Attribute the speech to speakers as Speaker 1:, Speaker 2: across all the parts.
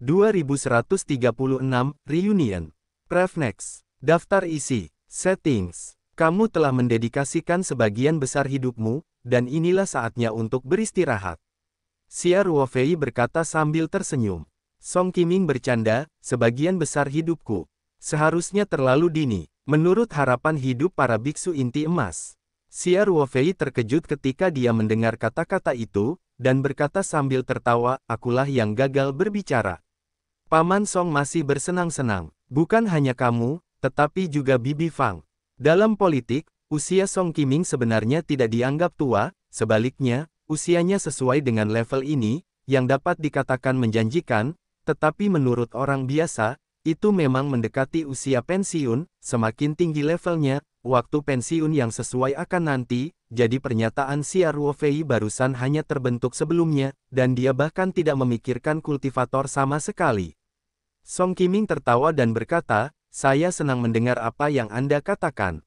Speaker 1: 2136, Reunion. Prefnex. Daftar isi. Settings. Kamu telah mendedikasikan sebagian besar hidupmu, dan inilah saatnya untuk beristirahat. Xia Ruofei berkata sambil tersenyum. Song Qiming bercanda, sebagian besar hidupku. Seharusnya terlalu dini, menurut harapan hidup para biksu inti emas. Xia Ruofei terkejut ketika dia mendengar kata-kata itu, dan berkata sambil tertawa, akulah yang gagal berbicara. Paman Song masih bersenang-senang. Bukan hanya kamu, tetapi juga Bibi Fang. Dalam politik, usia Song Qiming sebenarnya tidak dianggap tua, sebaliknya, usianya sesuai dengan level ini, yang dapat dikatakan menjanjikan, tetapi menurut orang biasa, itu memang mendekati usia pensiun, semakin tinggi levelnya, waktu pensiun yang sesuai akan nanti, jadi pernyataan Xia Ruofei barusan hanya terbentuk sebelumnya, dan dia bahkan tidak memikirkan kultivator sama sekali. Song Qiming tertawa dan berkata, saya senang mendengar apa yang Anda katakan.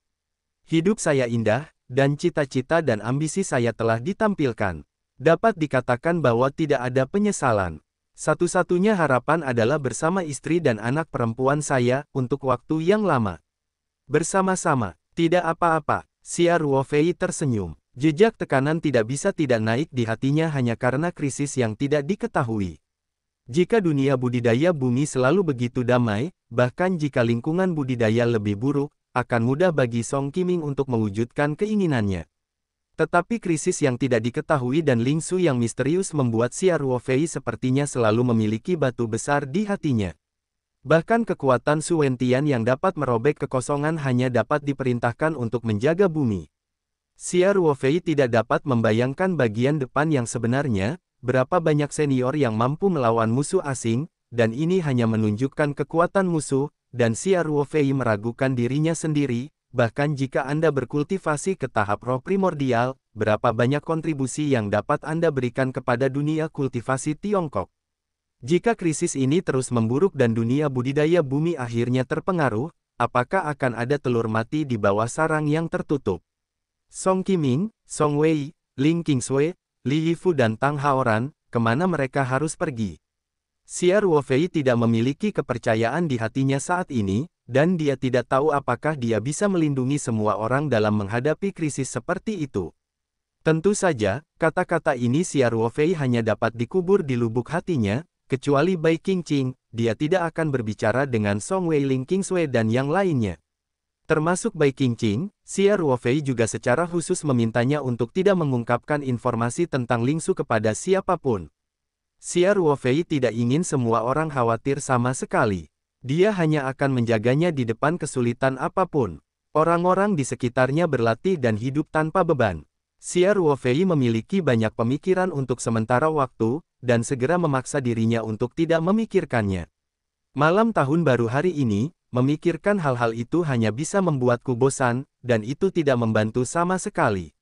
Speaker 1: Hidup saya indah, dan cita-cita dan ambisi saya telah ditampilkan. Dapat dikatakan bahwa tidak ada penyesalan. Satu-satunya harapan adalah bersama istri dan anak perempuan saya, untuk waktu yang lama. Bersama-sama, tidak apa-apa, Xia Ruofei tersenyum. Jejak tekanan tidak bisa tidak naik di hatinya hanya karena krisis yang tidak diketahui. Jika dunia budidaya bumi selalu begitu damai, bahkan jika lingkungan budidaya lebih buruk, akan mudah bagi Song Qiming untuk mewujudkan keinginannya. Tetapi krisis yang tidak diketahui dan lingsu yang misterius membuat Xia Ruofei sepertinya selalu memiliki batu besar di hatinya. Bahkan kekuatan Su Wentian yang dapat merobek kekosongan hanya dapat diperintahkan untuk menjaga bumi. Xia Ruofei tidak dapat membayangkan bagian depan yang sebenarnya, berapa banyak senior yang mampu melawan musuh asing, dan ini hanya menunjukkan kekuatan musuh, dan Xia Ruofei meragukan dirinya sendiri. Bahkan jika Anda berkultivasi ke tahap roh primordial, berapa banyak kontribusi yang dapat Anda berikan kepada dunia kultivasi Tiongkok? Jika krisis ini terus memburuk dan dunia budidaya bumi akhirnya terpengaruh, apakah akan ada telur mati di bawah sarang yang tertutup? Song Qiming, Song Wei, Ling Qingsui, Li Yifu dan Tang Haoran, kemana mereka harus pergi? Xia Ruofei tidak memiliki kepercayaan di hatinya saat ini, dan dia tidak tahu apakah dia bisa melindungi semua orang dalam menghadapi krisis seperti itu. Tentu saja, kata-kata ini Xia Ruofei hanya dapat dikubur di lubuk hatinya, kecuali Bai Qingqing, dia tidak akan berbicara dengan Song Wei, Ling Qingsui dan yang lainnya. Termasuk Bai Qingqing, Xia Ruofei juga secara khusus memintanya untuk tidak mengungkapkan informasi tentang Lingsu kepada siapapun. Xia Ruofei tidak ingin semua orang khawatir sama sekali. Dia hanya akan menjaganya di depan kesulitan apapun. Orang-orang di sekitarnya berlatih dan hidup tanpa beban. Xia Ruofei memiliki banyak pemikiran untuk sementara waktu, dan segera memaksa dirinya untuk tidak memikirkannya. Malam tahun baru hari ini, memikirkan hal-hal itu hanya bisa membuatku bosan, dan itu tidak membantu sama sekali.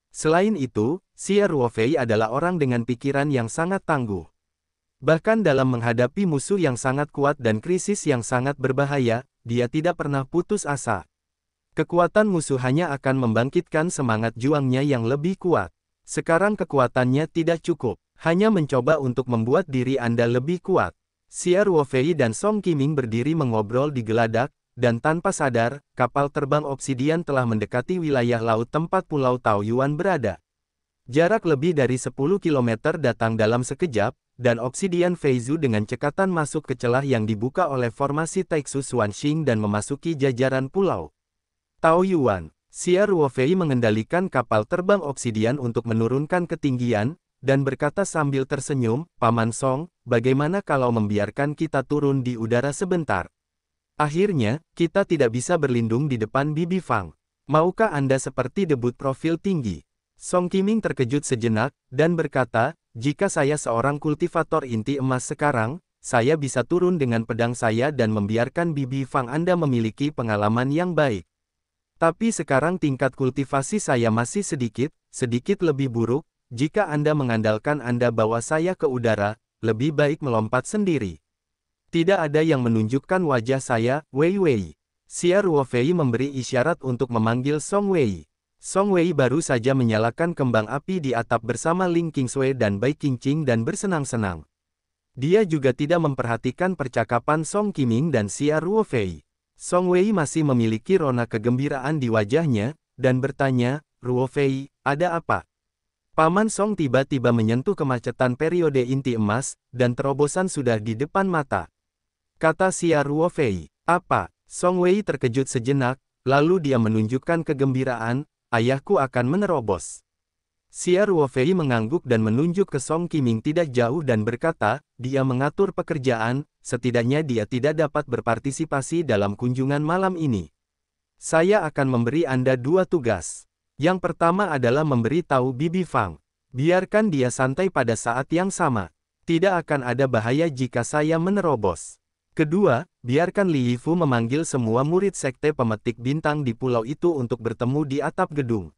Speaker 1: Selain itu, Xia Ruofei adalah orang dengan pikiran yang sangat tangguh. Bahkan dalam menghadapi musuh yang sangat kuat dan krisis yang sangat berbahaya, dia tidak pernah putus asa. Kekuatan musuh hanya akan membangkitkan semangat juangnya yang lebih kuat. Sekarang kekuatannya tidak cukup, hanya mencoba untuk membuat diri Anda lebih kuat. Xia Ruofei dan Song Qiming berdiri mengobrol di geladak, dan tanpa sadar, kapal terbang obsidian telah mendekati wilayah laut tempat Pulau Taoyuan berada. Jarak lebih dari 10 km datang dalam sekejap, dan obsidian Feizu dengan cekatan masuk ke celah yang dibuka oleh formasi Taixu Xuanxing dan memasuki jajaran pulau Taoyuan. Xia Ruofei mengendalikan kapal terbang obsidian untuk menurunkan ketinggian, dan berkata sambil tersenyum, Paman Song, bagaimana kalau membiarkan kita turun di udara sebentar? Akhirnya, kita tidak bisa berlindung di depan Bibi Fang. Maukah Anda seperti debut profil tinggi? Song Qiming terkejut sejenak, dan berkata, jika saya seorang kultivator inti emas sekarang, saya bisa turun dengan pedang saya dan membiarkan Bibi Fang Anda memiliki pengalaman yang baik. Tapi sekarang tingkat kultivasi saya masih sedikit lebih buruk, jika Anda mengandalkan Anda bawa saya ke udara, lebih baik melompat sendiri. Tidak ada yang menunjukkan wajah saya, Wei Wei. Xia Ruofei memberi isyarat untuk memanggil Song Wei. Song Wei baru saja menyalakan kembang api di atap bersama Ling Qingsui dan Bai Qingqing dan bersenang-senang. Dia juga tidak memperhatikan percakapan Song Qiming dan Xia Ruofei. Song Wei masih memiliki rona kegembiraan di wajahnya, dan bertanya, "Ruofei, ada apa?" Paman Song tiba-tiba menyentuh kemacetan periode inti emas, dan terobosan sudah di depan mata. Kata Xia Ruofei, "Apa?" Song Wei terkejut sejenak, lalu dia menunjukkan kegembiraan, "Ayahku akan menerobos." Xia Ruofei mengangguk dan menunjuk ke Song Qiming tidak jauh dan berkata, "Dia mengatur pekerjaan, setidaknya dia tidak dapat berpartisipasi dalam kunjungan malam ini. Saya akan memberi Anda 2 tugas. Yang pertama adalah memberi tahu Bibi Fang. Biarkan dia santai pada saat yang sama. Tidak akan ada bahaya jika saya menerobos. Kedua, biarkan Li Yifu memanggil semua murid sekte pemetik bintang di pulau itu untuk bertemu di atap gedung.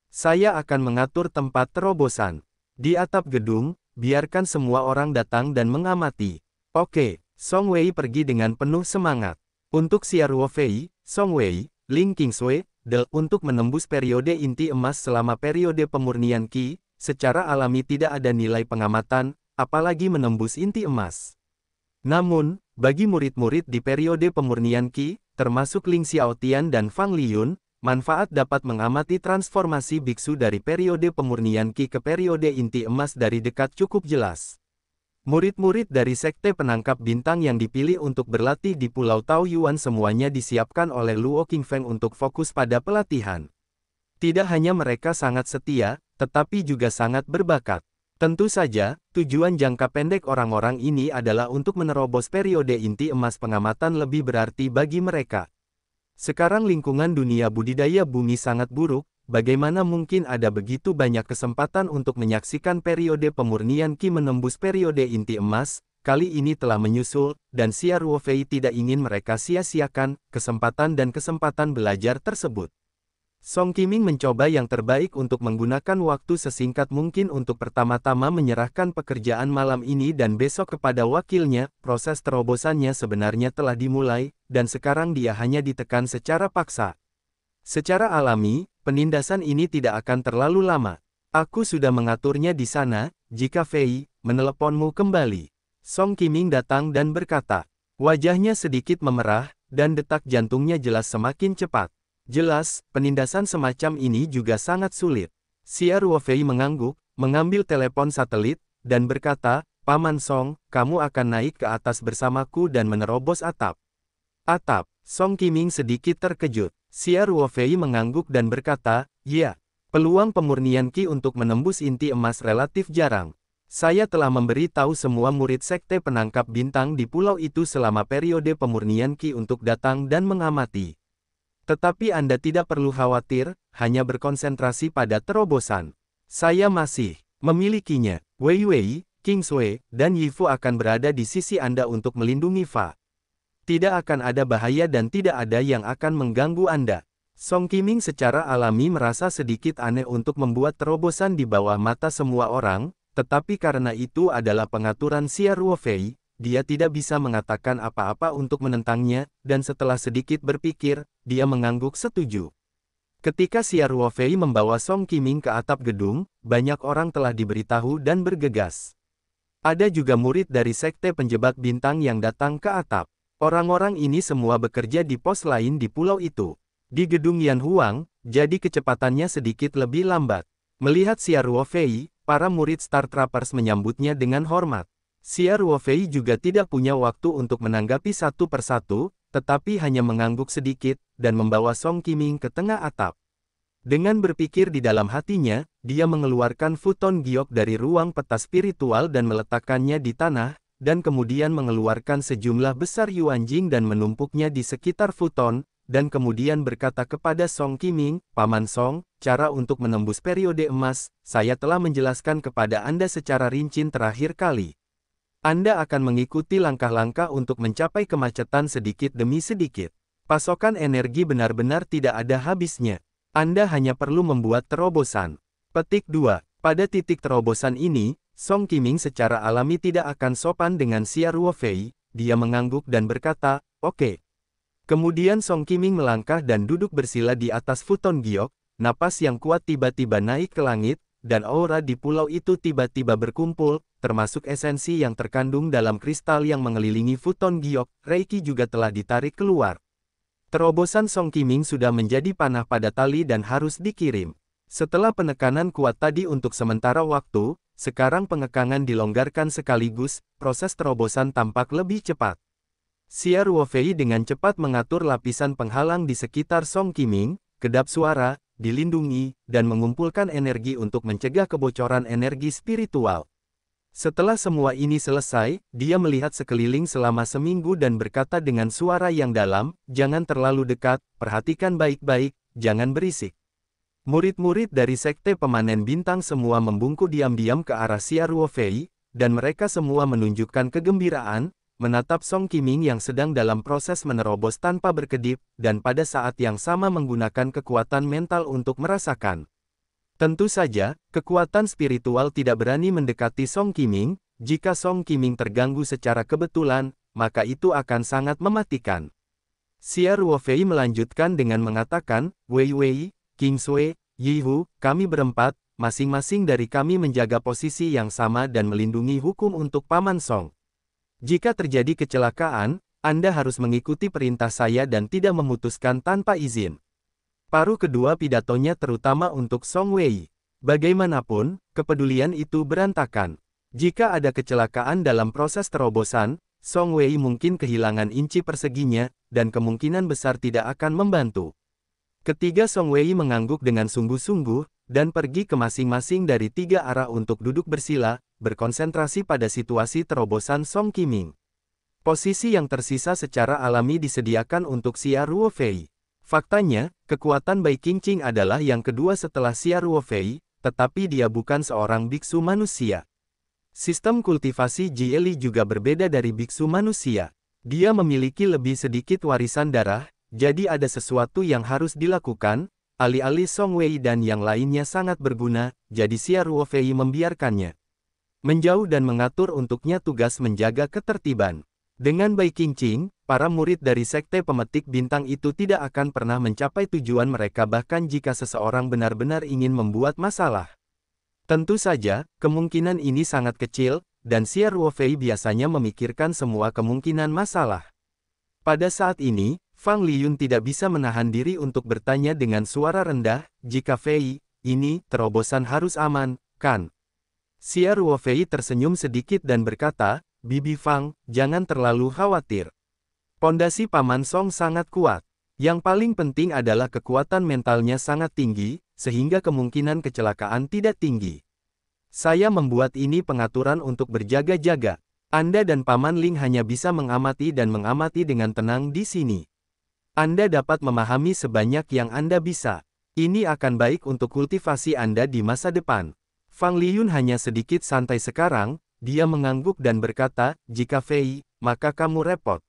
Speaker 1: Saya akan mengatur tempat terobosan. Di atap gedung, biarkan semua orang datang dan mengamati." "Oke." Song Wei pergi dengan penuh semangat. Untuk Xia Ruofei, Song Wei, Ling Qingsui, untuk menembus periode inti emas selama periode pemurnian Qi, secara alami tidak ada nilai pengamatan, apalagi menembus inti emas. Namun, bagi murid-murid di periode pemurnian Qi, termasuk Ling Xiaotian dan Fang Liyun, manfaat dapat mengamati transformasi biksu dari periode pemurnian Qi ke periode inti emas dari dekat cukup jelas. Murid-murid dari Sekte Penangkap Bintang yang dipilih untuk berlatih di Pulau Taoyuan semuanya disiapkan oleh Luo Qingfeng untuk fokus pada pelatihan. Tidak hanya mereka sangat setia, tetapi juga sangat berbakat. Tentu saja, tujuan jangka pendek orang-orang ini adalah untuk menerobos periode inti emas. Pengamatan lebih berarti bagi mereka. Sekarang lingkungan dunia budidaya bumi sangat buruk, bagaimana mungkin ada begitu banyak kesempatan untuk menyaksikan periode pemurnian Qi menembus periode inti emas, kali ini telah menyusul, dan Xia Ruofei tidak ingin mereka sia-siakan kesempatan dan kesempatan belajar tersebut. Song Qiming mencoba yang terbaik untuk menggunakan waktu sesingkat mungkin untuk pertama-tama menyerahkan pekerjaan malam ini dan besok kepada wakilnya. Proses terobosannya sebenarnya telah dimulai, dan sekarang dia hanya ditekan secara paksa. Secara alami, penindasan ini tidak akan terlalu lama. Aku sudah mengaturnya di sana, jika Fei meneleponmu kembali. Song Qiming datang dan berkata. Wajahnya sedikit memerah, dan detak jantungnya jelas semakin cepat. Jelas, penindasan semacam ini juga sangat sulit. Xia Ruofei mengangguk, mengambil telepon satelit, dan berkata, "Paman Song, kamu akan naik ke atas bersamaku dan menerobos atap." "Atap?" Song Qiming sedikit terkejut. Xia Ruofei mengangguk dan berkata, "Ya, peluang pemurnian Qi untuk menembus inti emas relatif jarang. Saya telah memberi tahu semua murid Sekte Penangkap Bintang di pulau itu selama periode pemurnian Qi untuk datang dan mengamati. Tetapi Anda tidak perlu khawatir, hanya berkonsentrasi pada terobosan. Saya masih memilikinya. Wei Wei, Qingsui, dan Yifu akan berada di sisi Anda untuk melindungi Fa. Tidak akan ada bahaya dan tidak ada yang akan mengganggu Anda." Song Qiming secara alami merasa sedikit aneh untuk membuat terobosan di bawah mata semua orang, tetapi karena itu adalah pengaturan Xia Ruofei, dia tidak bisa mengatakan apa-apa untuk menentangnya, dan setelah sedikit berpikir, dia mengangguk setuju. Ketika Xia Ruofei membawa Song Qiming ke atap gedung, banyak orang telah diberitahu dan bergegas. Ada juga murid dari Sekte Penjebak Bintang yang datang ke atap. Orang-orang ini semua bekerja di pos lain di pulau itu. Di gedung Yan Huang, jadi kecepatannya sedikit lebih lambat. Melihat Xia Ruofei, para murid Star Troopers menyambutnya dengan hormat. Xia Ruofei juga tidak punya waktu untuk menanggapi satu persatu, tetapi hanya mengangguk sedikit, dan membawa Song Qiming ke tengah atap. Dengan berpikir di dalam hatinya, dia mengeluarkan futon giok dari ruang peta spiritual dan meletakkannya di tanah, dan kemudian mengeluarkan sejumlah besar yuanjing dan menumpuknya di sekitar futon, dan kemudian berkata kepada Song Qiming, "Paman Song, cara untuk menembus periode emas, saya telah menjelaskan kepada Anda secara rinci terakhir kali. Anda akan mengikuti langkah-langkah untuk mencapai kemacetan sedikit demi sedikit. Pasokan energi benar-benar tidak ada habisnya. Anda hanya perlu membuat terobosan." Petik 2. Pada titik terobosan ini, Song Qiming secara alami tidak akan sopan dengan Xia Ruofei, dia mengangguk dan berkata, "Oke." Kemudian Song Qiming melangkah dan duduk bersila di atas futon giok, napas yang kuat tiba-tiba naik ke langit, dan aura di pulau itu tiba-tiba berkumpul, termasuk esensi yang terkandung dalam kristal yang mengelilingi Futon Giok. Reiki juga telah ditarik keluar. Terobosan Song Qiming sudah menjadi panah pada tali dan harus dikirim. Setelah penekanan kuat tadi untuk sementara waktu, sekarang pengekangan dilonggarkan sekaligus, proses terobosan tampak lebih cepat. Xia Ruofei dengan cepat mengatur lapisan penghalang di sekitar Song Qiming, kedap suara, dilindungi, dan mengumpulkan energi untuk mencegah kebocoran energi spiritual. Setelah semua ini selesai, dia melihat sekeliling selama seminggu dan berkata dengan suara yang dalam, "Jangan terlalu dekat, perhatikan baik-baik, jangan berisik." Murid-murid dari Sekte Pemanen Bintang semua membungkuk diam-diam ke arah Xia Ruofei, dan mereka semua menunjukkan kegembiraan, menatap Song Qiming yang sedang dalam proses menerobos tanpa berkedip, dan pada saat yang sama menggunakan kekuatan mental untuk merasakan. Tentu saja, kekuatan spiritual tidak berani mendekati Song Qiming. Jika Song Qiming terganggu secara kebetulan, maka itu akan sangat mematikan. Xia Ruofei melanjutkan dengan mengatakan, "Wei Wei, King Sui, Yihu, kami berempat, masing-masing dari kami menjaga posisi yang sama dan melindungi hukum untuk Paman Song. Jika terjadi kecelakaan, Anda harus mengikuti perintah saya dan tidak memutuskan tanpa izin." Paruh kedua pidatonya terutama untuk Song Wei. Bagaimanapun, kepedulian itu berantakan. Jika ada kecelakaan dalam proses terobosan, Song Wei mungkin kehilangan inci perseginya, dan kemungkinan besar tidak akan membantu. Ketiga Song Wei mengangguk dengan sungguh-sungguh, dan pergi ke masing-masing dari tiga arah untuk duduk bersila, berkonsentrasi pada situasi terobosan Song Qiming. Posisi yang tersisa secara alami disediakan untuk Xia Ruofei. Faktanya, kekuatan Bai Qingqing adalah yang kedua setelah Xia Ruofei, tetapi dia bukan seorang biksu manusia. Sistem kultivasi Jieli juga berbeda dari biksu manusia. Dia memiliki lebih sedikit warisan darah, jadi ada sesuatu yang harus dilakukan. Alih-alih Song Wei dan yang lainnya sangat berguna, jadi Xia Ruofei membiarkannya menjauh dan mengatur untuknya tugas menjaga ketertiban. Dengan Bai Qingqing, para murid dari Sekte Pemetik Bintang itu tidak akan pernah mencapai tujuan mereka bahkan jika seseorang benar-benar ingin membuat masalah. Tentu saja, kemungkinan ini sangat kecil, dan Xia Ruofei biasanya memikirkan semua kemungkinan masalah. Pada saat ini, Fang Liyun tidak bisa menahan diri untuk bertanya dengan suara rendah, "Jika Fei, ini, terobosan harus aman, kan?" Xia Ruofei tersenyum sedikit dan berkata, "Bibi Fang, jangan terlalu khawatir. Pondasi Paman Song sangat kuat. Yang paling penting adalah kekuatan mentalnya sangat tinggi, sehingga kemungkinan kecelakaan tidak tinggi. Saya membuat ini pengaturan untuk berjaga-jaga. Anda dan Paman Ling hanya bisa mengamati dan mengamati dengan tenang di sini. Anda dapat memahami sebanyak yang Anda bisa. Ini akan baik untuk kultivasi Anda di masa depan." Fang Liyun hanya sedikit santai sekarang, dia mengangguk dan berkata, "Jika Fei, maka kamu repot."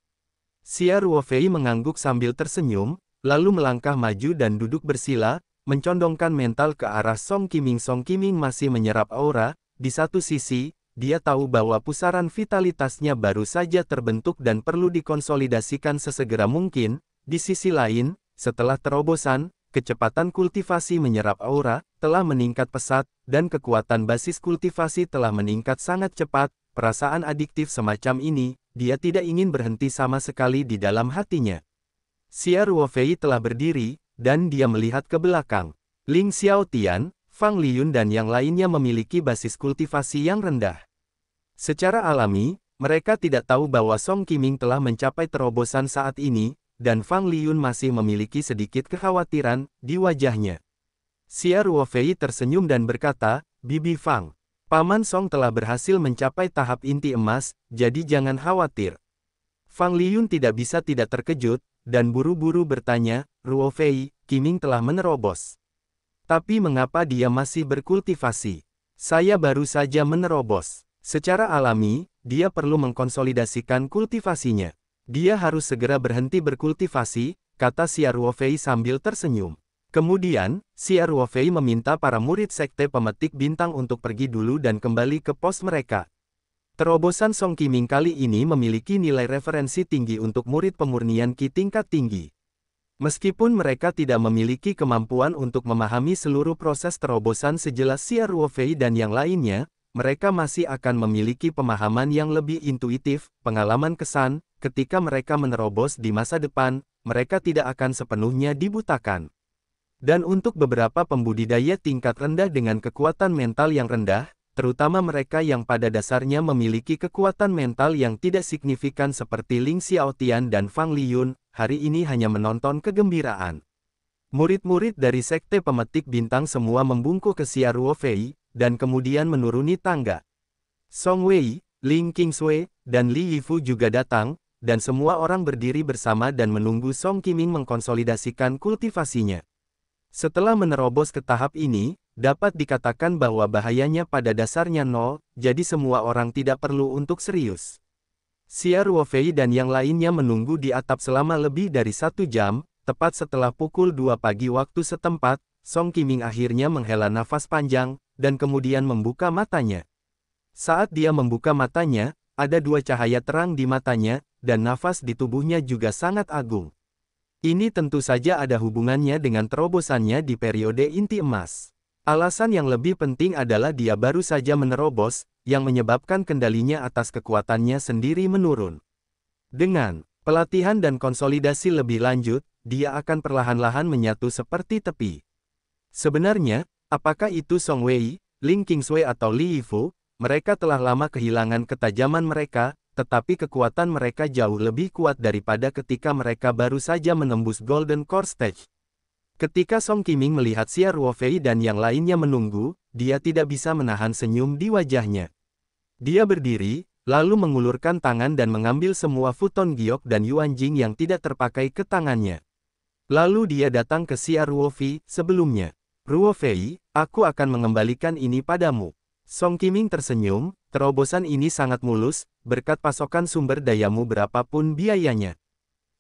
Speaker 1: Xia Ruofei mengangguk sambil tersenyum, lalu melangkah maju dan duduk bersila, mencondongkan mental ke arah Song Qiming. Song Qiming masih menyerap aura, di satu sisi, dia tahu bahwa pusaran vitalitasnya baru saja terbentuk dan perlu dikonsolidasikan sesegera mungkin. Di sisi lain, setelah terobosan, kecepatan kultivasi menyerap aura telah meningkat pesat, dan kekuatan basis kultivasi telah meningkat sangat cepat. Perasaan adiktif semacam ini, dia tidak ingin berhenti sama sekali di dalam hatinya. Xia Ruofei telah berdiri, dan dia melihat ke belakang. Ling Xiaotian, Fang Liyun dan yang lainnya memiliki basis kultivasi yang rendah. Secara alami, mereka tidak tahu bahwa Song Qiming telah mencapai terobosan saat ini, dan Fang Liyun masih memiliki sedikit kekhawatiran di wajahnya. Xia Ruofei tersenyum dan berkata, "Bibi Fang, Paman Song telah berhasil mencapai tahap inti emas, jadi jangan khawatir." Fang Liyun tidak bisa tidak terkejut, dan buru-buru bertanya, "Ruofei, Qiming telah menerobos. Tapi mengapa dia masih berkultivasi? Saya baru saja menerobos." Secara alami, dia perlu mengkonsolidasikan kultivasinya. Dia harus segera berhenti berkultivasi, kata Xia Ruofei sambil tersenyum. Kemudian, Xia Ruofei meminta para murid Sekte Pemetik Bintang untuk pergi dulu dan kembali ke pos mereka. Terobosan Song Qiming kali ini memiliki nilai referensi tinggi untuk murid pemurnian Qi tingkat tinggi. Meskipun mereka tidak memiliki kemampuan untuk memahami seluruh proses terobosan sejelas Xia Ruofei dan yang lainnya, mereka masih akan memiliki pemahaman yang lebih intuitif, pengalaman kesan, ketika mereka menerobos di masa depan, mereka tidak akan sepenuhnya dibutakan. Dan untuk beberapa pembudidaya tingkat rendah dengan kekuatan mental yang rendah, terutama mereka yang pada dasarnya memiliki kekuatan mental yang tidak signifikan seperti Ling Xiaotian dan Fang Liyun, hari ini hanya menonton kegembiraan. Murid-murid dari Sekte Pemetik Bintang semua membungkuk ke Xia Ruofei, dan kemudian menuruni tangga. Song Wei, Ling Qingsui, dan Li Yifu juga datang, dan semua orang berdiri bersama dan menunggu Song Qiming mengkonsolidasikan kultivasinya. Setelah menerobos ke tahap ini, dapat dikatakan bahwa bahayanya pada dasarnya nol, jadi semua orang tidak perlu untuk serius. Xia Ruofei dan yang lainnya menunggu di atap selama lebih dari 1 jam, tepat setelah pukul 2 pagi waktu setempat, Song Qiming akhirnya menghela nafas panjang, dan kemudian membuka matanya. Saat dia membuka matanya, ada 2 cahaya terang di matanya, dan nafas di tubuhnya juga sangat agung. Ini tentu saja ada hubungannya dengan terobosannya di periode inti emas. Alasan yang lebih penting adalah dia baru saja menerobos, yang menyebabkan kendalinya atas kekuatannya sendiri menurun. Dengan pelatihan dan konsolidasi lebih lanjut, dia akan perlahan-lahan menyatu seperti tepi. Sebenarnya, apakah itu Song Wei, Ling Qingsui atau Li Yifu, mereka telah lama kehilangan ketajaman mereka, tetapi kekuatan mereka jauh lebih kuat daripada ketika mereka baru saja menembus Golden Core Stage. Ketika Song Qiming melihat Xia Ruofei dan yang lainnya menunggu, dia tidak bisa menahan senyum di wajahnya. Dia berdiri, lalu mengulurkan tangan dan mengambil semua futon giok dan yuan jing yang tidak terpakai ke tangannya. Lalu dia datang ke Xia Ruofei sebelumnya. Ruofei, aku akan mengembalikan ini padamu. Song Qiming tersenyum, terobosan ini sangat mulus, berkat pasokan sumber dayamu berapapun biayanya.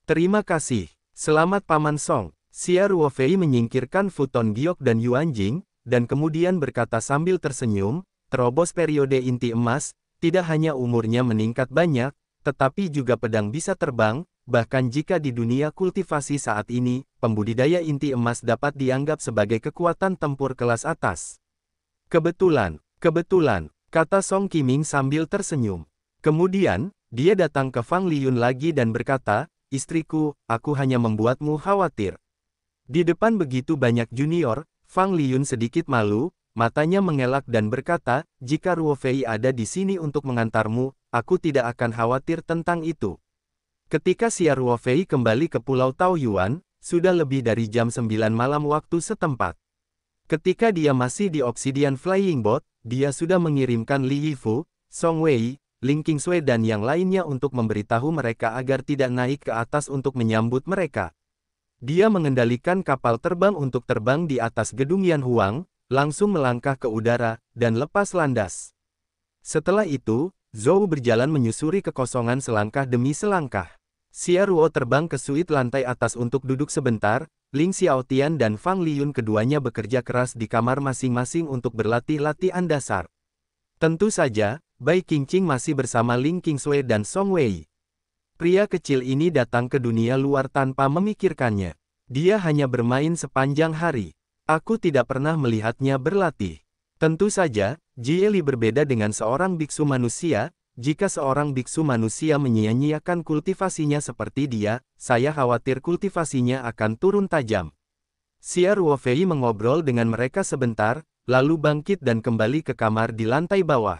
Speaker 1: Terima kasih. Selamat Paman Song. Xia Ruofei menyingkirkan futon giok dan yuan jing, dan kemudian berkata sambil tersenyum, terobos periode inti emas, tidak hanya umurnya meningkat banyak, tetapi juga pedang bisa terbang, bahkan jika di dunia kultivasi saat ini, pembudidaya inti emas dapat dianggap sebagai kekuatan tempur kelas atas. Kebetulan, kata Song Qiming sambil tersenyum. Kemudian, dia datang ke Fang Liyun lagi dan berkata, istriku, aku hanya membuatmu khawatir. Di depan begitu banyak junior, Fang Liyun sedikit malu, matanya mengelak dan berkata, jika Ruofei ada di sini untuk mengantarmu, aku tidak akan khawatir tentang itu. Ketika Xia Ruofei kembali ke Pulau Taoyuan, sudah lebih dari jam 9 malam waktu setempat. Ketika dia masih di Obsidian Flying Boat, dia sudah mengirimkan Li Yifu, Song Wei, Ling Qingsui dan yang lainnya untuk memberitahu mereka agar tidak naik ke atas untuk menyambut mereka. Dia mengendalikan kapal terbang untuk terbang di atas gedung Yan Huang, langsung melangkah ke udara, dan lepas landas. Setelah itu, Zhou berjalan menyusuri kekosongan selangkah demi selangkah. Xia Ruo terbang ke suite lantai atas untuk duduk sebentar, Ling Xiaotian dan Fang Liyun keduanya bekerja keras di kamar masing-masing untuk berlatih latihan dasar. Tentu saja, Bai Qingqing masih bersama Ling Qingsui dan Song Wei. Pria kecil ini datang ke dunia luar tanpa memikirkannya. Dia hanya bermain sepanjang hari. Aku tidak pernah melihatnya berlatih. Tentu saja, Jie Li berbeda dengan seorang biksu manusia. Jika seorang biksu manusia menyia-nyiakan kultivasinya seperti dia, saya khawatir kultivasinya akan turun tajam. Xia Ruofei mengobrol dengan mereka sebentar, lalu bangkit dan kembali ke kamar di lantai bawah.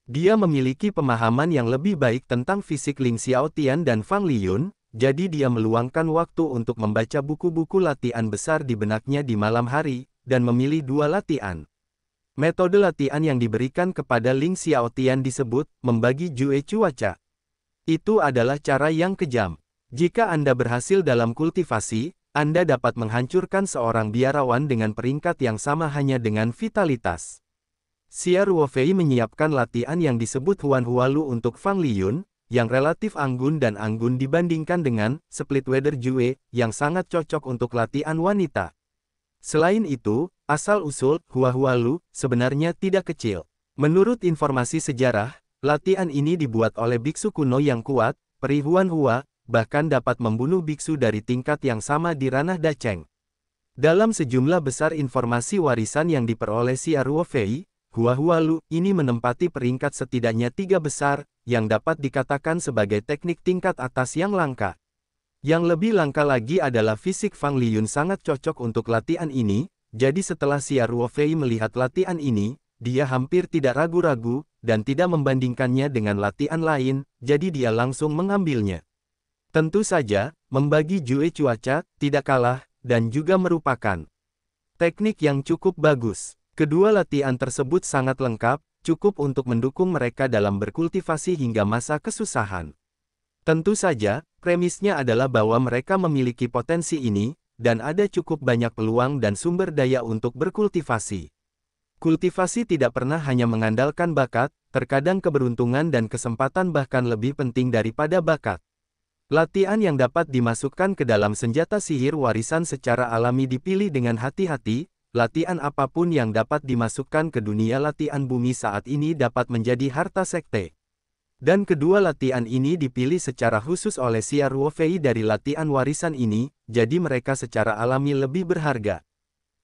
Speaker 1: Dia memiliki pemahaman yang lebih baik tentang fisik Ling Xiaotian dan Fang Liyun, jadi dia meluangkan waktu untuk membaca buku-buku latihan besar di benaknya di malam hari, dan memilih 2 latihan. Metode latihan yang diberikan kepada Ling Xiaotian disebut membagi jue cuaca. Itu adalah cara yang kejam. Jika Anda berhasil dalam kultivasi, Anda dapat menghancurkan seorang biarawan dengan peringkat yang sama hanya dengan vitalitas. Xia Ruofei menyiapkan latihan yang disebut Huan Hualu untuk Fang Liyun, yang relatif anggun dan anggun dibandingkan dengan Split Weather Jue, yang sangat cocok untuk latihan wanita. Selain itu, asal-usul Hua Hualu sebenarnya tidak kecil. Menurut informasi sejarah, latihan ini dibuat oleh biksu kuno yang kuat, Peri Huan Hua, bahkan dapat membunuh biksu dari tingkat yang sama di ranah Dacheng. Dalam sejumlah besar informasi warisan yang diperoleh Xia Ruofei, Hua Hualu ini menempati peringkat setidaknya 3 besar, yang dapat dikatakan sebagai teknik tingkat atas yang langka. Yang lebih langka lagi adalah fisik Fang Liyun sangat cocok untuk latihan ini, jadi setelah Xia Ruofei melihat latihan ini, dia hampir tidak ragu-ragu, dan tidak membandingkannya dengan latihan lain, jadi dia langsung mengambilnya. Tentu saja, membagi Jue cuaca, tidak kalah, dan juga merupakan teknik yang cukup bagus. Kedua latihan tersebut sangat lengkap, cukup untuk mendukung mereka dalam berkultivasi hingga masa kesusahan. Tentu saja, premisnya adalah bahwa mereka memiliki potensi ini, dan ada cukup banyak peluang dan sumber daya untuk berkultivasi. Kultivasi tidak pernah hanya mengandalkan bakat, terkadang keberuntungan dan kesempatan bahkan lebih penting daripada bakat. Latihan yang dapat dimasukkan ke dalam senjata sihir warisan secara alami dipilih dengan hati-hati, latihan apapun yang dapat dimasukkan ke dunia latihan bumi saat ini dapat menjadi harta sekte. Dan kedua latihan ini dipilih secara khusus oleh Xia Ruofei dari latihan warisan ini, jadi mereka secara alami lebih berharga.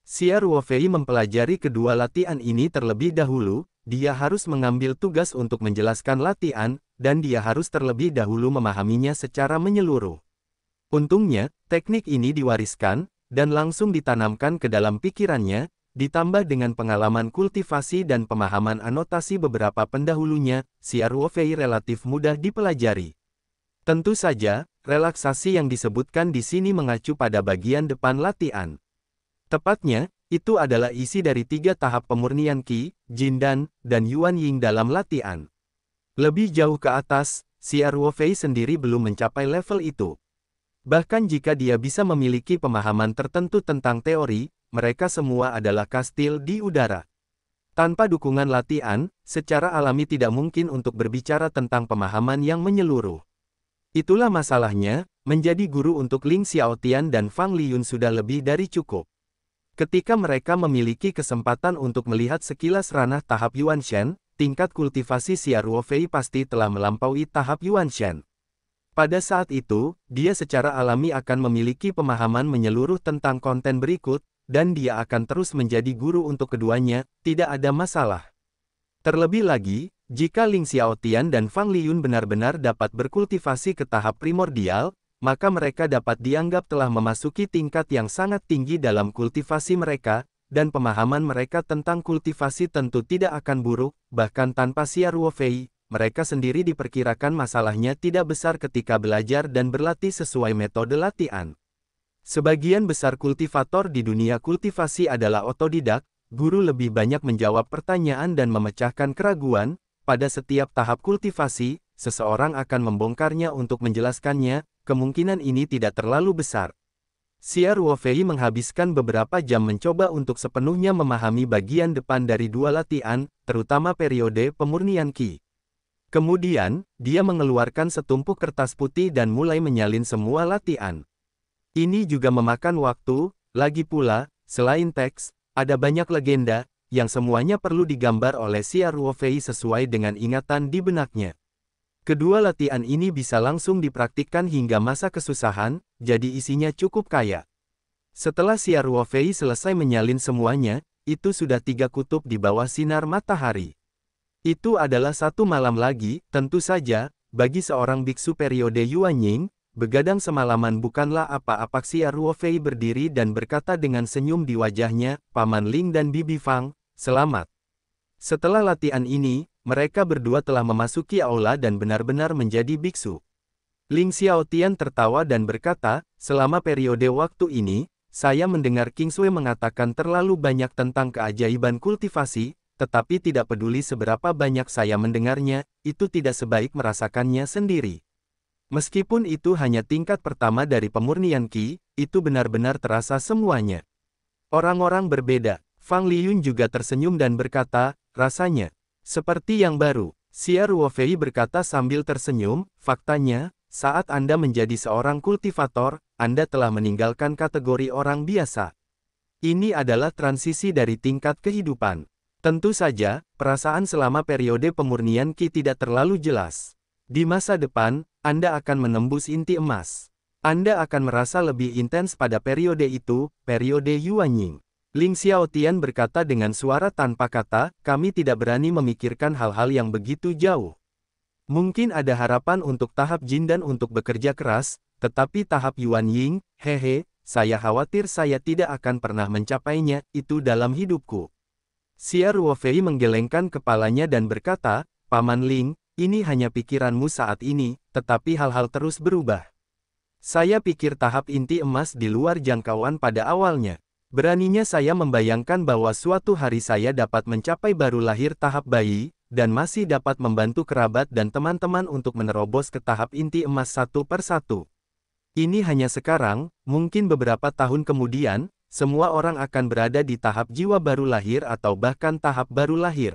Speaker 1: Xia Ruofei mempelajari kedua latihan ini terlebih dahulu, dia harus mengambil tugas untuk menjelaskan latihan, dan dia harus terlebih dahulu memahaminya secara menyeluruh. Untungnya, teknik ini diwariskan, dan langsung ditanamkan ke dalam pikirannya, ditambah dengan pengalaman kultivasi dan pemahaman anotasi beberapa pendahulunya, Xia Ruofei relatif mudah dipelajari. Tentu saja, relaksasi yang disebutkan di sini mengacu pada bagian depan latihan. Tepatnya, itu adalah isi dari 3 tahap pemurnian Qi, Jindan, dan Yuan Ying dalam latihan. Lebih jauh ke atas, Xia Ruofei sendiri belum mencapai level itu. Bahkan jika dia bisa memiliki pemahaman tertentu tentang teori, mereka semua adalah kastil di udara. Tanpa dukungan latihan, secara alami tidak mungkin untuk berbicara tentang pemahaman yang menyeluruh. Itulah masalahnya, menjadi guru untuk Ling Xiaotian dan Fang Liyun sudah lebih dari cukup. Ketika mereka memiliki kesempatan untuk melihat sekilas ranah tahap Yuanshen, tingkat kultivasi Xia Ruofei pasti telah melampaui tahap Yuanshen. Pada saat itu, dia secara alami akan memiliki pemahaman menyeluruh tentang konten berikut, dan dia akan terus menjadi guru untuk keduanya, tidak ada masalah. Terlebih lagi, jika Ling Xiaotian dan Fang Liyun benar-benar dapat berkultivasi ke tahap primordial, maka mereka dapat dianggap telah memasuki tingkat yang sangat tinggi dalam kultivasi mereka, dan pemahaman mereka tentang kultivasi tentu tidak akan buruk, bahkan tanpa Xia Ruofei, mereka sendiri diperkirakan masalahnya tidak besar ketika belajar dan berlatih sesuai metode latihan. Sebagian besar kultivator di dunia kultivasi adalah otodidak, guru lebih banyak menjawab pertanyaan dan memecahkan keraguan, pada setiap tahap kultivasi, seseorang akan membongkarnya untuk menjelaskannya, kemungkinan ini tidak terlalu besar. Xia Ruofei menghabiskan beberapa jam mencoba untuk sepenuhnya memahami bagian depan dari 2 latihan, terutama periode pemurnian Qi. Kemudian, dia mengeluarkan setumpuk kertas putih dan mulai menyalin semua latihan. Ini juga memakan waktu, lagi pula, selain teks, ada banyak legenda, yang semuanya perlu digambar oleh Xia Ruofei sesuai dengan ingatan di benaknya. Kedua latihan ini bisa langsung dipraktikkan hingga masa kesusahan, jadi isinya cukup kaya. Setelah Xia Ruofei selesai menyalin semuanya, itu sudah 3 kutub di bawah sinar matahari. Itu adalah 1 malam lagi, tentu saja, bagi seorang biksu periode Yuan Ying, begadang semalaman bukanlah apa-apa. Xia Ruofei berdiri dan berkata dengan senyum di wajahnya, Paman Ling dan Bibi Fang, selamat. Setelah latihan ini, mereka berdua telah memasuki aula dan benar-benar menjadi biksu. Ling Xiaotian tertawa dan berkata, selama periode waktu ini, saya mendengar King Sui mengatakan terlalu banyak tentang keajaiban kultivasi, tetapi tidak peduli seberapa banyak saya mendengarnya, itu tidak sebaik merasakannya sendiri. Meskipun itu hanya tingkat pertama dari pemurnian Qi, itu benar-benar terasa semuanya. Orang-orang berbeda. Fang Liyun juga tersenyum dan berkata, rasanya seperti yang baru. Xia Ruofei berkata sambil tersenyum, faktanya, saat Anda menjadi seorang kultivator, Anda telah meninggalkan kategori orang biasa. Ini adalah transisi dari tingkat kehidupan. Tentu saja, perasaan selama periode pemurnian Qi tidak terlalu jelas. Di masa depan, Anda akan menembus inti emas. Anda akan merasa lebih intens pada periode itu, periode Yuanying. Ling Xiaotian berkata dengan suara tanpa kata, kami tidak berani memikirkan hal-hal yang begitu jauh. Mungkin ada harapan untuk tahap Jin dan untuk bekerja keras, tetapi tahap Yuanying, hehe, saya khawatir saya tidak akan pernah mencapainya, itu dalam hidupku. Xia Ruofei menggelengkan kepalanya dan berkata, Paman Ling, ini hanya pikiranmu saat ini, tetapi hal-hal terus berubah. Saya pikir tahap inti emas di luar jangkauan pada awalnya. Beraninya saya membayangkan bahwa suatu hari saya dapat mencapai baru lahir tahap bayi, dan masih dapat membantu kerabat dan teman-teman untuk menerobos ke tahap inti emas satu per satu. Ini hanya sekarang, mungkin beberapa tahun kemudian, semua orang akan berada di tahap jiwa baru lahir atau bahkan tahap baru lahir.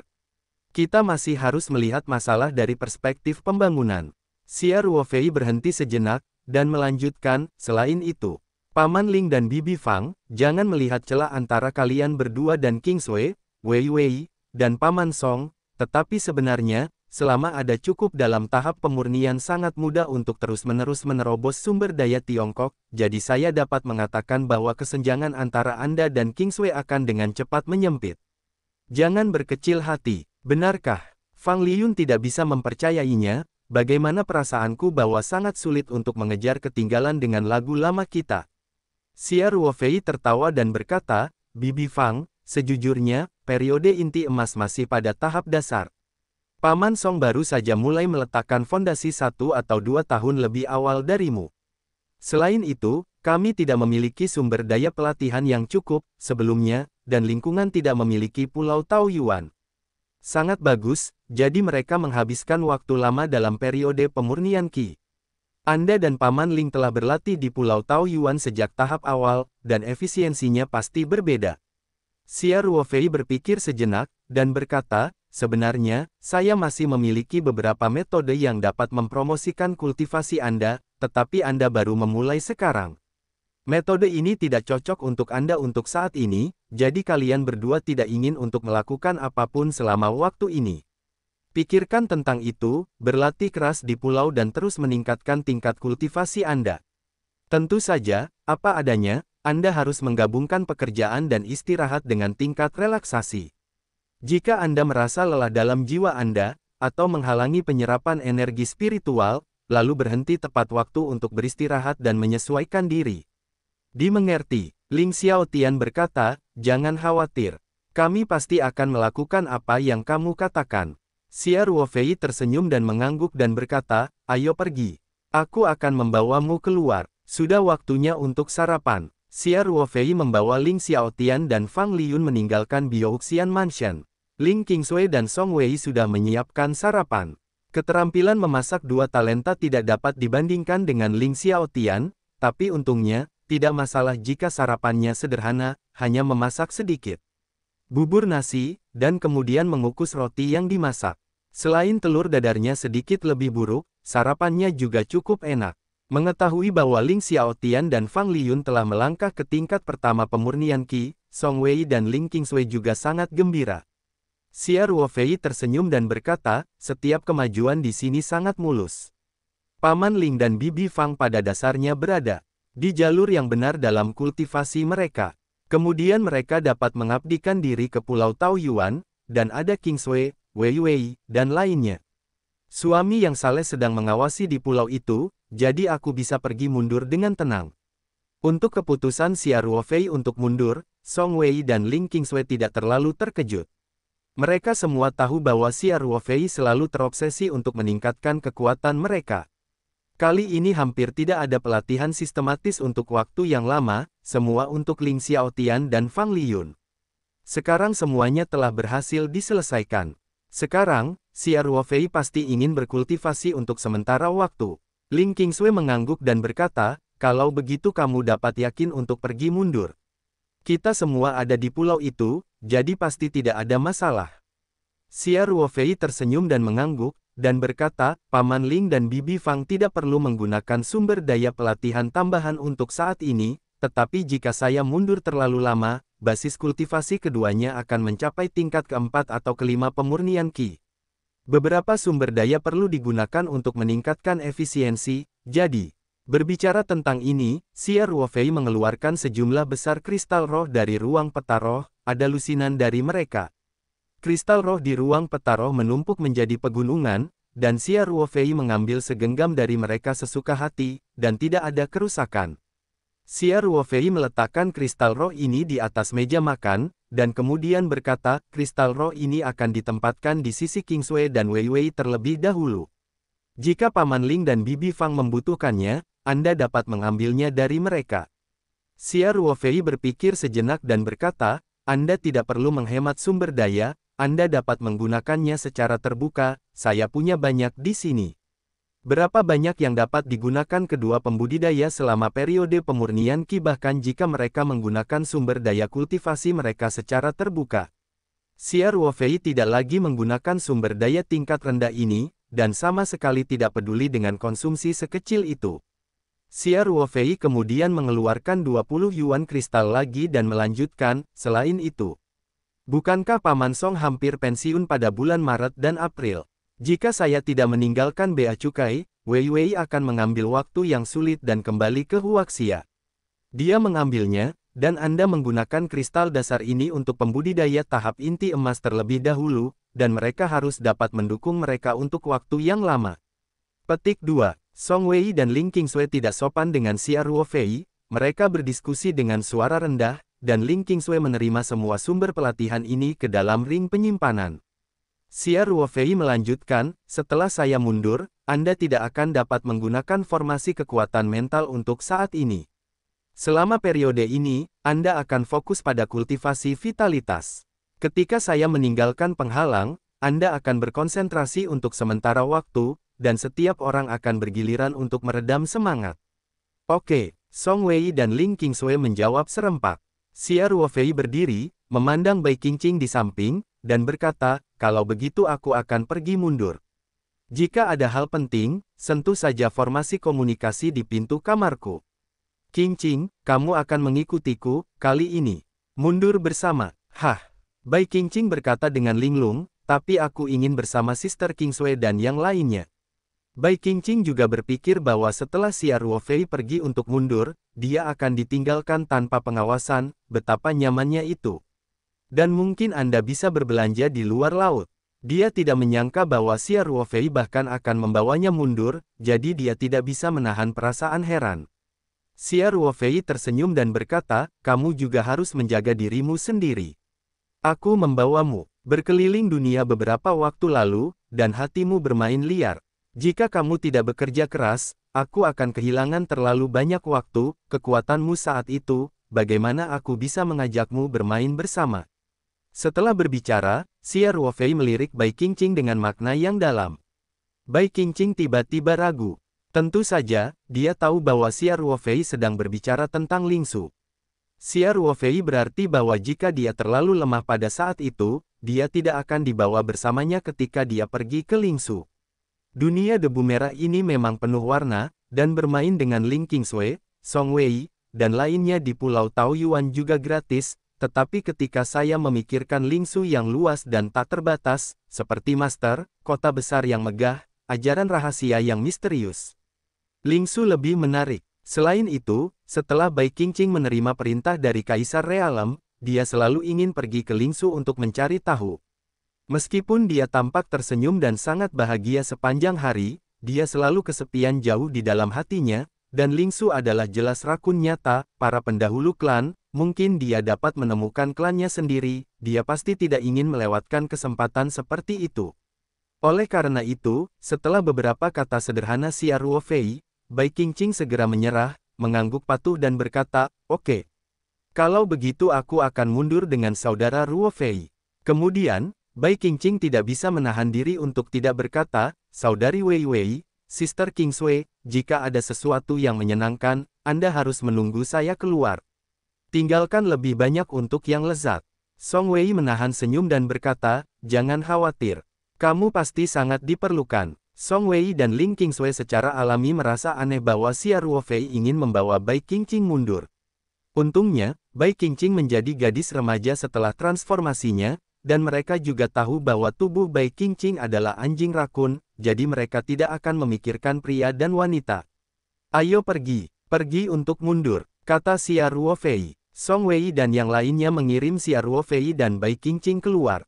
Speaker 1: Kita masih harus melihat masalah dari perspektif pembangunan. Xia Ruofei berhenti sejenak, dan melanjutkan, selain itu, Paman Ling dan Bibi Fang, jangan melihat celah antara kalian berdua dan King Sui, Wei Wei, dan Paman Song, tetapi sebenarnya, selama ada cukup dalam tahap pemurnian sangat mudah untuk terus-menerus menerobos sumber daya Tiongkok, jadi saya dapat mengatakan bahwa kesenjangan antara Anda dan King Sui akan dengan cepat menyempit. Jangan berkecil hati, benarkah? Fang Liyun tidak bisa mempercayainya, bagaimana perasaanku bahwa sangat sulit untuk mengejar ketinggalan dengan lagu lama kita. Xia Ruofei tertawa dan berkata, Bibi Fang, sejujurnya, periode inti emas masih pada tahap dasar. Paman Song baru saja mulai meletakkan fondasi 1 atau 2 tahun lebih awal darimu. Selain itu, kami tidak memiliki sumber daya pelatihan yang cukup, sebelumnya, dan lingkungan tidak memiliki Pulau Taoyuan. Sangat bagus, jadi mereka menghabiskan waktu lama dalam periode pemurnian Qi. Anda dan Paman Ling telah berlatih di Pulau Taoyuan sejak tahap awal, dan efisiensinya pasti berbeda. Xia Ruofei berpikir sejenak, dan berkata, sebenarnya, saya masih memiliki beberapa metode yang dapat mempromosikan kultivasi Anda, tetapi Anda baru memulai sekarang. Metode ini tidak cocok untuk Anda untuk saat ini, jadi kalian berdua tidak ingin untuk melakukan apapun selama waktu ini. Pikirkan tentang itu, berlatih keras di pulau dan terus meningkatkan tingkat kultivasi Anda. Tentu saja, apa adanya, Anda harus menggabungkan pekerjaan dan istirahat dengan tingkat relaksasi. Jika Anda merasa lelah dalam jiwa Anda, atau menghalangi penyerapan energi spiritual, lalu berhenti tepat waktu untuk beristirahat dan menyesuaikan diri. Dimengerti, Ling Xiaotian berkata, jangan khawatir. Kami pasti akan melakukan apa yang kamu katakan. Xia Ruofei tersenyum dan mengangguk dan berkata, ayo pergi. Aku akan membawamu keluar. Sudah waktunya untuk sarapan. Xia Ruofei membawa Ling Xiaotian dan Fang Liyun meninggalkan Bioxian Mansion. Ling Qingsui dan Song Wei sudah menyiapkan sarapan. Keterampilan memasak dua talenta tidak dapat dibandingkan dengan Ling Xiaotian, tapi untungnya, tidak masalah jika sarapannya sederhana, hanya memasak sedikit bubur nasi, dan kemudian mengukus roti yang dimasak. Selain telur dadarnya sedikit lebih buruk, sarapannya juga cukup enak. Mengetahui bahwa Ling Xiaotian dan Fang Liyun telah melangkah ke tingkat pertama pemurnian Qi, Song Wei dan Ling Qingsui juga sangat gembira. Xia Ruofei tersenyum dan berkata, setiap kemajuan di sini sangat mulus. Paman Ling dan Bibi Fang pada dasarnya berada di jalur yang benar dalam kultivasi mereka. Kemudian mereka dapat mengabdikan diri ke Pulau Taoyuan, dan ada Qingsui, Wei Wei, dan lainnya. Suami yang saleh sedang mengawasi di pulau itu, jadi aku bisa pergi mundur dengan tenang. Untuk keputusan Xia Ruofei untuk mundur, Song Wei dan Ling Qingsui tidak terlalu terkejut. Mereka semua tahu bahwa Xia Ruofei selalu terobsesi untuk meningkatkan kekuatan mereka. Kali ini hampir tidak ada pelatihan sistematis untuk waktu yang lama, semua untuk Ling Xiaotian dan Fang Liyun. Sekarang semuanya telah berhasil diselesaikan. Sekarang, Xia Ruofei pasti ingin berkultivasi untuk sementara waktu. Ling Qingsui mengangguk dan berkata, kalau begitu kamu dapat yakin untuk pergi mundur. Kita semua ada di pulau itu, jadi pasti tidak ada masalah. Xia Ruofei tersenyum dan mengangguk, dan berkata, Paman Ling dan Bibi Fang tidak perlu menggunakan sumber daya pelatihan tambahan untuk saat ini, tetapi jika saya mundur terlalu lama, basis kultivasi keduanya akan mencapai tingkat keempat atau kelima pemurnian Qi. Beberapa sumber daya perlu digunakan untuk meningkatkan efisiensi, jadi, berbicara tentang ini, Xia Ruofei mengeluarkan sejumlah besar kristal roh dari ruang peta roh, ada lusinan dari mereka. Kristal roh di ruang peta roh menumpuk menjadi pegunungan, dan Xia Ruofei mengambil segenggam dari mereka sesuka hati, dan tidak ada kerusakan. Xia Ruofei meletakkan kristal roh ini di atas meja makan, dan kemudian berkata, kristal roh ini akan ditempatkan di sisi Kingsway dan Wei Wei terlebih dahulu. Jika Paman Ling dan Bibi Fang membutuhkannya, Anda dapat mengambilnya dari mereka. Xia Ruofei berpikir sejenak dan berkata, Anda tidak perlu menghemat sumber daya, Anda dapat menggunakannya secara terbuka, saya punya banyak di sini. Berapa banyak yang dapat digunakan kedua pembudidaya selama periode pemurnian Qi bahkan jika mereka menggunakan sumber daya kultivasi mereka secara terbuka. Xia Ruofei tidak lagi menggunakan sumber daya tingkat rendah ini, dan sama sekali tidak peduli dengan konsumsi sekecil itu. Xia Ruofei kemudian mengeluarkan 20 yuan kristal lagi dan melanjutkan, selain itu. Bukankah Paman Song hampir pensiun pada bulan Maret dan April? Jika saya tidak meninggalkan bea cukai, Wei Wei akan mengambil waktu yang sulit dan kembali ke Huaxia. Dia mengambilnya, dan Anda menggunakan kristal dasar ini untuk pembudidaya tahap inti emas terlebih dahulu, dan mereka harus dapat mendukung mereka untuk waktu yang lama. Petik 2. Song Wei dan Ling Qingsui tidak sopan dengan Xia Ruofei, mereka berdiskusi dengan suara rendah, dan Ling Qingsui menerima semua sumber pelatihan ini ke dalam ring penyimpanan. Xia Ruofei melanjutkan, setelah saya mundur, Anda tidak akan dapat menggunakan formasi kekuatan mental untuk saat ini. Selama periode ini, Anda akan fokus pada kultivasi vitalitas. Ketika saya meninggalkan penghalang, Anda akan berkonsentrasi untuk sementara waktu, dan setiap orang akan bergiliran untuk meredam semangat. Oke, Song Wei dan Ling Qingsui menjawab serempak. Xia Ruofei berdiri, memandang Bai Qingqing di samping, dan berkata, kalau begitu aku akan pergi mundur. Jika ada hal penting, sentuh saja formasi komunikasi di pintu kamarku. Qingqing, kamu akan mengikutiku, kali ini. Mundur bersama. Hah. Bai Qingqing berkata dengan linglung, tapi aku ingin bersama Sister Qingsui dan yang lainnya. Bai Qingqing juga berpikir bahwa setelah Xia Ruofei pergi untuk mundur, dia akan ditinggalkan tanpa pengawasan, betapa nyamannya itu. Dan mungkin Anda bisa berbelanja di luar laut. Dia tidak menyangka bahwa Xia Ruofei bahkan akan membawanya mundur, jadi dia tidak bisa menahan perasaan heran. Xia Ruofei tersenyum dan berkata, kamu juga harus menjaga dirimu sendiri. Aku membawamu berkeliling dunia beberapa waktu lalu, dan hatimu bermain liar. Jika kamu tidak bekerja keras, aku akan kehilangan terlalu banyak waktu, kekuatanmu saat itu, bagaimana aku bisa mengajakmu bermain bersama? Setelah berbicara, Xia Ruofei melirik Bai Qingqing dengan makna yang dalam. Bai Qingqing tiba-tiba ragu. Tentu saja, dia tahu bahwa Xia Ruofei sedang berbicara tentang Lingsu. Xia Ruofei berarti bahwa jika dia terlalu lemah pada saat itu, dia tidak akan dibawa bersamanya ketika dia pergi ke Lingsu. Dunia debu merah ini memang penuh warna, dan bermain dengan Ling Qingsui, Song Wei, dan lainnya di Pulau Taoyuan juga gratis, tetapi ketika saya memikirkan Lingsu yang luas dan tak terbatas, seperti Master, kota besar yang megah, ajaran rahasia yang misterius. Lingsu lebih menarik. Selain itu, setelah Bai Qingqing menerima perintah dari Kaisar Realem, dia selalu ingin pergi ke Lingsu untuk mencari tahu. Meskipun dia tampak tersenyum dan sangat bahagia sepanjang hari, dia selalu kesepian jauh di dalam hatinya, dan Lingsu adalah jelas rakun nyata, para pendahulu klan, mungkin dia dapat menemukan klannya sendiri, dia pasti tidak ingin melewatkan kesempatan seperti itu. Oleh karena itu, setelah beberapa kata sederhana Xia Ruofei, Bai Qingqing segera menyerah, mengangguk patuh dan berkata, oke. Kalau begitu aku akan mundur dengan saudara Ruofei. Kemudian, Bai Qingqing tidak bisa menahan diri untuk tidak berkata, Saudari Wei Wei, Sister Qingsui, jika ada sesuatu yang menyenangkan, Anda harus menunggu saya keluar. Tinggalkan lebih banyak untuk yang lezat. Song Wei menahan senyum dan berkata, jangan khawatir. Kamu pasti sangat diperlukan. Song Wei dan Ling Qingsui secara alami merasa aneh bahwa Xia Ruofei ingin membawa Bai Qingqing mundur. Untungnya, Bai Qingqing menjadi gadis remaja setelah transformasinya, dan mereka juga tahu bahwa tubuh Bai Qingqing adalah anjing rakun, jadi mereka tidak akan memikirkan pria dan wanita. Ayo pergi, pergi untuk mundur, kata Xia Ruofei. Song Wei dan yang lainnya mengirim Xia Ruofei dan Bai Qingqing keluar.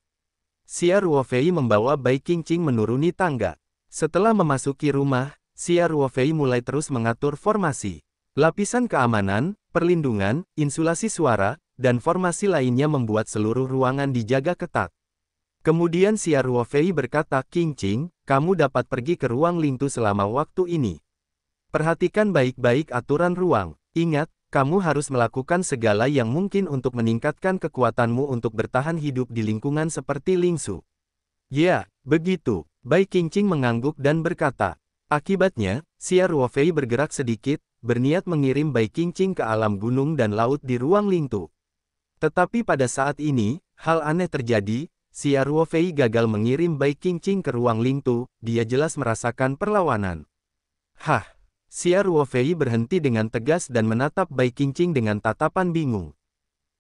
Speaker 1: Xia Ruofei membawa Bai Qingqing menuruni tangga. Setelah memasuki rumah, Xia Ruofei mulai terus mengatur formasi. Lapisan keamanan, perlindungan, insulasi suara, dan formasi lainnya membuat seluruh ruangan dijaga ketat. Kemudian Xia Ruofei berkata, Qingqing, kamu dapat pergi ke ruang Lingtu selama waktu ini. Perhatikan baik-baik aturan ruang. Ingat, kamu harus melakukan segala yang mungkin untuk meningkatkan kekuatanmu untuk bertahan hidup di lingkungan seperti Lingsu. Ya, begitu. Bai Qingqing mengangguk dan berkata. Akibatnya, Xia Ruofei bergerak sedikit, berniat mengirim Bai Qingqing ke alam gunung dan laut di ruang Lingtu. Tetapi pada saat ini, hal aneh terjadi, Xia Ruofei gagal mengirim Bai Qingqing ke ruang Lingtu, dia jelas merasakan perlawanan. Hah! Xia Ruofei berhenti dengan tegas dan menatap Bai Qingqing dengan tatapan bingung.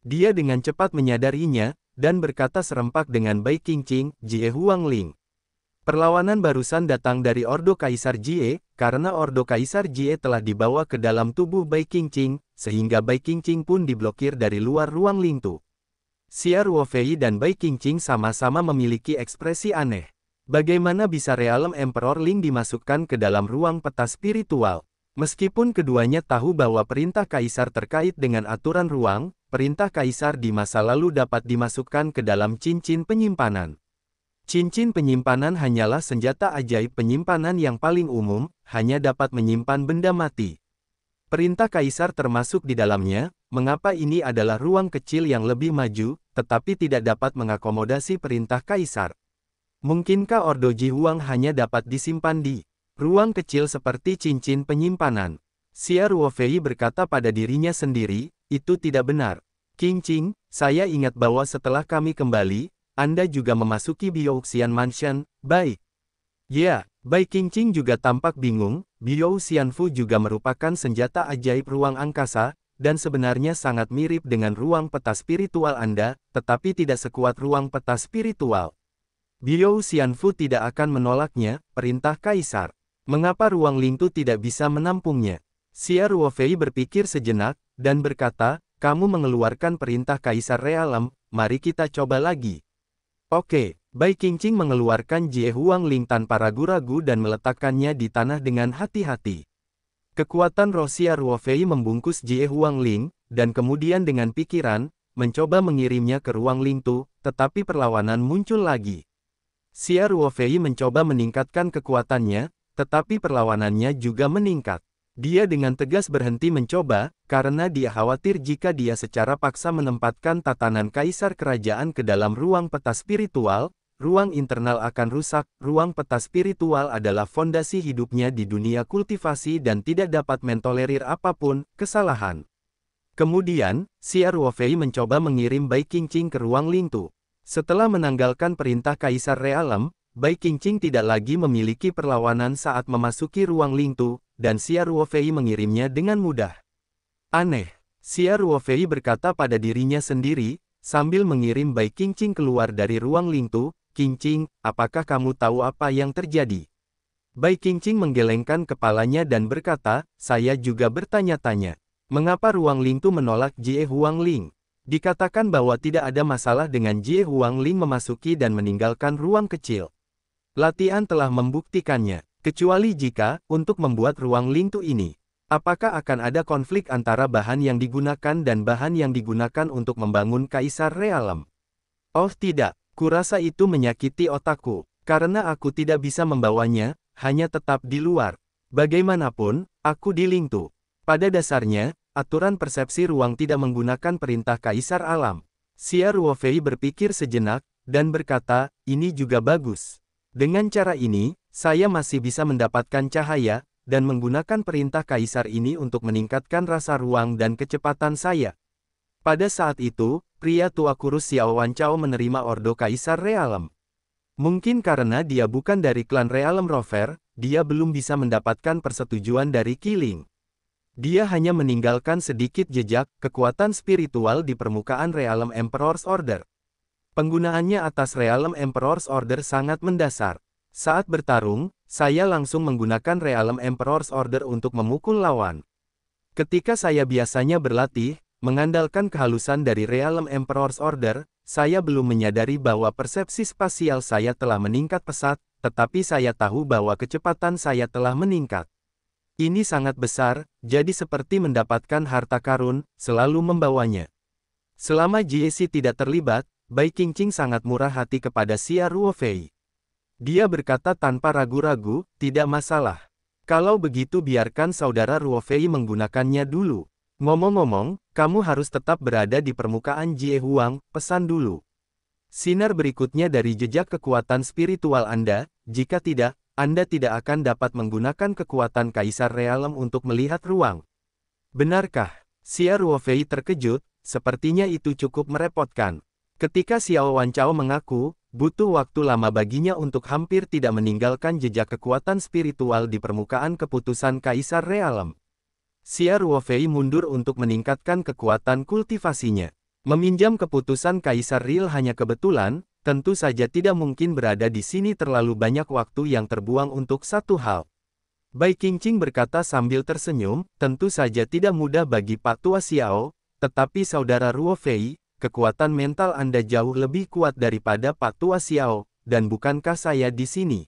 Speaker 1: Dia dengan cepat menyadarinya, dan berkata serempak dengan Bai Qingqing, Jie Huangling. Perlawanan barusan datang dari Ordo Kaisar Jie, karena Ordo Kaisar Jie telah dibawa ke dalam tubuh Bai Qingqing, sehingga Bai Qingqing pun diblokir dari luar ruang Lingtu. Xia Ruofei dan Bai Qingqing sama-sama memiliki ekspresi aneh. Bagaimana bisa realem Emperor Ling dimasukkan ke dalam ruang peta spiritual? Meskipun keduanya tahu bahwa perintah Kaisar terkait dengan aturan ruang, perintah Kaisar di masa lalu dapat dimasukkan ke dalam cincin penyimpanan. Cincin penyimpanan hanyalah senjata ajaib penyimpanan yang paling umum, hanya dapat menyimpan benda mati. Perintah Kaisar termasuk di dalamnya, mengapa ini adalah ruang kecil yang lebih maju, tetapi tidak dapat mengakomodasi perintah Kaisar? Mungkinkah Ordo Ji Huang hanya dapat disimpan di ruang kecil seperti cincin penyimpanan? Xia Ruofei berkata pada dirinya sendiri, itu tidak benar. Qingqing, saya ingat bahwa setelah kami kembali, Anda juga memasuki Biouxian Mansion, baik. Ya, Bai Qingqing juga tampak bingung, Biouxian Fu juga merupakan senjata ajaib ruang angkasa, dan sebenarnya sangat mirip dengan ruang peta spiritual Anda, tetapi tidak sekuat ruang peta spiritual. Biouxian Fu tidak akan menolaknya, perintah Kaisar. Mengapa ruang Lingtu tidak bisa menampungnya? Xia Ruofei berpikir sejenak, dan berkata, kamu mengeluarkan perintah Kaisar Realem, mari kita coba lagi. Oke, Bai Qingqing mengeluarkan Jie Huangling tanpa ragu-ragu dan meletakkannya di tanah dengan hati-hati. Kekuatan roh Xia Ruofei membungkus Jie Huangling, dan kemudian dengan pikiran, mencoba mengirimnya ke ruang Lingtu, tetapi perlawanan muncul lagi. Xia Ruofei mencoba meningkatkan kekuatannya, tetapi perlawanannya juga meningkat. Dia dengan tegas berhenti mencoba, karena dia khawatir jika dia secara paksa menempatkan tatanan Kaisar Kerajaan ke dalam ruang peta spiritual, ruang internal akan rusak. Ruang peta spiritual adalah fondasi hidupnya di dunia kultivasi dan tidak dapat mentolerir apapun kesalahan. Kemudian, Xia Ruofei mencoba mengirim Bai Qingqing ke ruang Lingtu. Setelah menanggalkan perintah Kaisar Realem, Bai Qingqing tidak lagi memiliki perlawanan saat memasuki ruang Lingtu, dan Xia Ruofei mengirimnya dengan mudah. Aneh, Xia Ruofei berkata pada dirinya sendiri, sambil mengirim Bai Qingqing keluar dari ruang Lingtu, Qingqing, apakah kamu tahu apa yang terjadi? Bai Qingqing menggelengkan kepalanya dan berkata, saya juga bertanya-tanya. Mengapa ruang Lingtu menolak Jie Huangling? Dikatakan bahwa tidak ada masalah dengan Jie Huangling memasuki dan meninggalkan ruang kecil. Latihan telah membuktikannya. Kecuali jika, untuk membuat ruang Lingtu ini, apakah akan ada konflik antara bahan yang digunakan dan bahan yang digunakan untuk membangun Kaisar Realem? Oh tidak, kurasa itu menyakiti otakku, karena aku tidak bisa membawanya, hanya tetap di luar. Bagaimanapun, aku di Lingtu. Pada dasarnya, aturan persepsi ruang tidak menggunakan perintah Kaisar Alam. Xia Ruofei berpikir sejenak, dan berkata, ini juga bagus. Dengan cara ini, saya masih bisa mendapatkan cahaya, dan menggunakan perintah Kaisar ini untuk meningkatkan rasa ruang dan kecepatan saya. Pada saat itu, pria tua kurus Xiao Wancao menerima Ordo Kaisar Realem. Mungkin karena dia bukan dari klan Realem Rover, dia belum bisa mendapatkan persetujuan dari Qiling. Dia hanya meninggalkan sedikit jejak kekuatan spiritual di permukaan Realem Emperor's Order. Penggunaannya atas Realm Emperor's Order sangat mendasar. Saat bertarung, saya langsung menggunakan Realm Emperor's Order untuk memukul lawan. Ketika saya biasanya berlatih, mengandalkan kehalusan dari Realm Emperor's Order, saya belum menyadari bahwa persepsi spasial saya telah meningkat pesat, tetapi saya tahu bahwa kecepatan saya telah meningkat. Ini sangat besar, jadi seperti mendapatkan harta karun, selalu membawanya. Selama Jie tidak terlibat, Bai Qingqing sangat murah hati kepada Xia Ruofei. Dia berkata tanpa ragu-ragu, tidak masalah. Kalau begitu biarkan saudara Ruofei menggunakannya dulu. Ngomong-ngomong, kamu harus tetap berada di permukaan Jie Huang, pesan dulu. Sinar berikutnya dari jejak kekuatan spiritual Anda, jika tidak, Anda tidak akan dapat menggunakan kekuatan Kaisar Realem untuk melihat ruang. Benarkah? Xia Ruofei terkejut, sepertinya itu cukup merepotkan. Ketika Xiao Wancao mengaku, butuh waktu lama baginya untuk hampir tidak meninggalkan jejak kekuatan spiritual di permukaan keputusan Kaisar Realem. Xia Ruofei mundur untuk meningkatkan kekuatan kultivasinya. Meminjam keputusan Kaisar Real hanya kebetulan, tentu saja tidak mungkin berada di sini terlalu banyak waktu yang terbuang untuk satu hal. Bai Qingqing berkata sambil tersenyum, tentu saja tidak mudah bagi Pak Tua Xiao, tetapi saudara Ruofei, kekuatan mental Anda jauh lebih kuat daripada Pak Tua Xiao, dan bukankah saya di sini?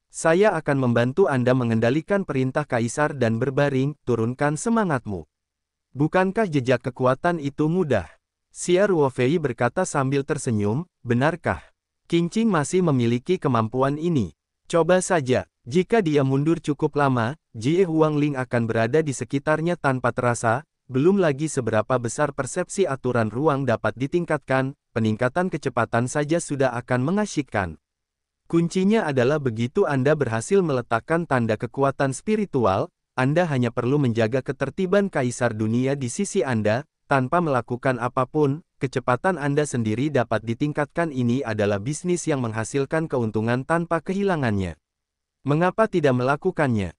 Speaker 1: Saya akan membantu Anda mengendalikan perintah Kaisar dan berbaring, turunkan semangatmu. Bukankah jejak kekuatan itu mudah? Xia Ruofei berkata sambil tersenyum, benarkah? Qingqing masih memiliki kemampuan ini. Coba saja, jika dia mundur cukup lama, Jie Huangling akan berada di sekitarnya tanpa terasa. Belum lagi seberapa besar persepsi aturan ruang dapat ditingkatkan, peningkatan kecepatan saja sudah akan mengasyikkan. Kuncinya adalah begitu Anda berhasil meletakkan tanda kekuatan spiritual, Anda hanya perlu menjaga ketertiban Kaisar Dunia di sisi Anda, tanpa melakukan apapun, kecepatan Anda sendiri dapat ditingkatkan. Ini adalah bisnis yang menghasilkan keuntungan tanpa kehilangannya. Mengapa tidak melakukannya?